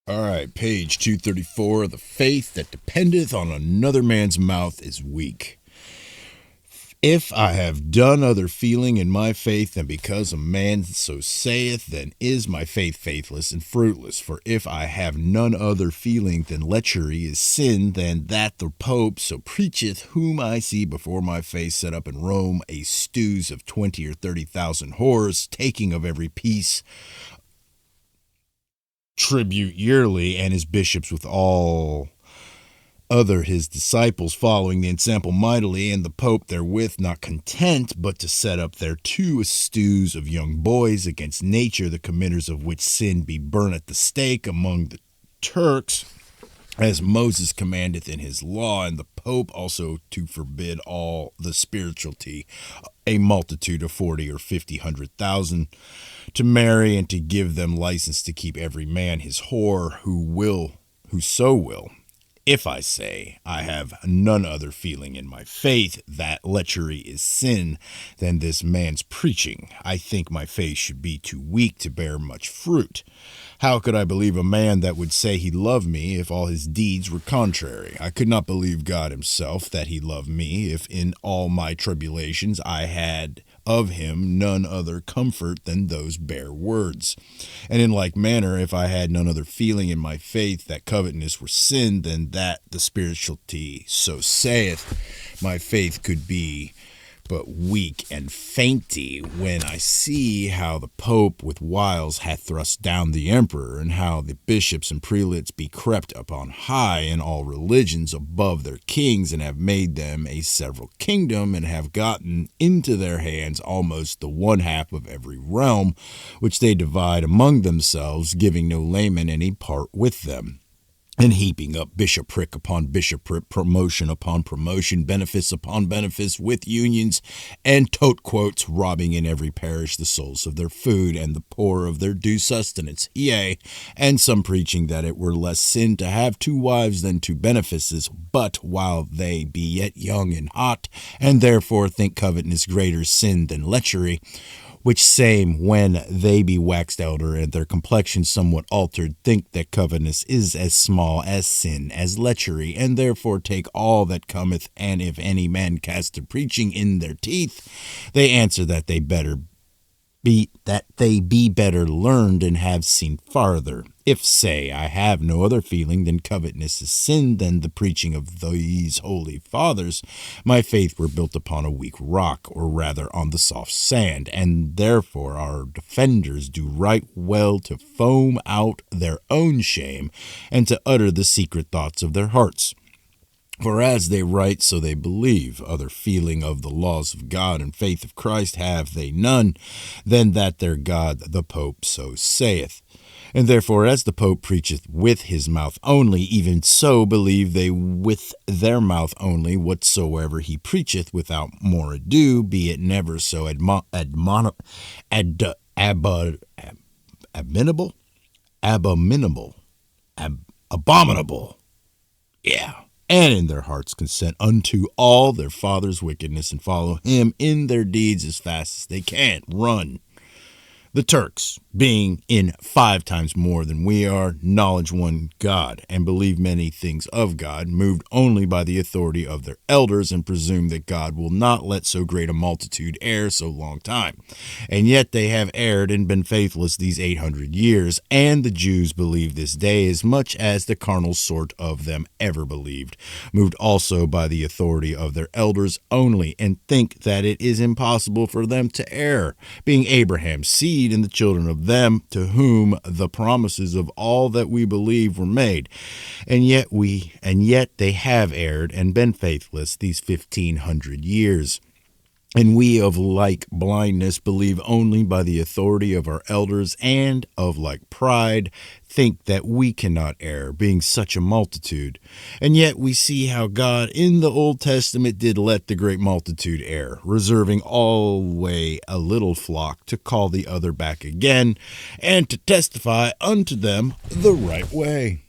All right, page 234. The faith that dependeth on another man's mouth is weak. If I have done other feeling in my faith than because a man so saith, then is my faith faithless and fruitless. For if I have none other feeling than lechery is sin, than that the Pope so preacheth, whom I see before my face set up in Rome a stews of 20 or 30,000 whores, taking of every piece tribute yearly, and his bishops with all other his disciples following the ensample mightily, and the Pope therewith not content, but to set up thereto stews of young boys against nature, the committers of which sin be burnt at the stake among the Turks, as Moses commandeth in his law, and the Pope also to forbid all the spirituality, a multitude of 40 or 50 100,000, to marry, and to give them license to keep every man his whore who so will. If I say I have none other feeling in my faith that lechery is sin than this man's preaching, I think my faith should be too weak to bear much fruit. How could I believe a man that would say he loved me if all his deeds were contrary? I could not believe God himself that he loved me if in all my tribulations I had of him none other comfort than those bare words. And in like manner, if I had none other feeling in my faith that covetousness were sin, than that the spirituality so saith, my faith could be but weak and fainty, when I see how the Pope with wiles hath thrust down the emperor, and how the bishops and prelates be crept upon high in all religions above their kings, and have made them a several kingdom, and have gotten into their hands almost the one half of every realm, which they divide among themselves, giving no layman any part with them, and heaping up bishopric upon bishopric, promotion upon promotion, benefice upon benefice, with unions and tote quotes, robbing in every parish the souls of their food, and the poor of their due sustenance. Yea, and some preaching that it were less sin to have 2 wives than 2 benefices, but while they be yet young and hot, and therefore think covetousness greater sin than lechery, which same, when they be waxed elder, and their complexion somewhat altered, think that covetousness is as small as sin as lechery, and therefore take all that cometh, and if any man cast a preaching in their teeth, they answer that they be better learned and have seen farther. If say I have no other feeling than covetousness is sin than the preaching of these holy fathers, my faith were built upon a weak rock, or rather on the soft sand, and therefore our defenders do right well to foam out their own shame, and to utter the secret thoughts of their hearts. For as they write, so they believe. Other feeling of the laws of God and faith of Christ have they none, than that their God the Pope so saith. And therefore, as the Pope preacheth with his mouth only, even so believe they with their mouth only whatsoever he preacheth, without more ado, be it never so abominable. Yeah. And in their hearts consent unto all their father's wickedness, and follow him in their deeds as fast as they can run. The Turks, being in 5 times more than we are, knowledge one God, and believe many things of God, moved only by the authority of their elders, and presume that God will not let so great a multitude err so long time. And yet they have erred and been faithless these 800 years, and the Jews believe this day as much as the carnal sort of them ever believed, moved also by the authority of their elders only, and think that it is impossible for them to err, being Abraham's seed, and the children of them to whom the promises of all that we believe were made. And yet they have erred and been faithless these 1500 years. And we of like blindness believe only by the authority of our elders, and of like pride think that we cannot err, being such a multitude. And yet we see how God in the Old Testament did let the great multitude err, reserving alway a little flock to call the other back again, and to testify unto them the right way.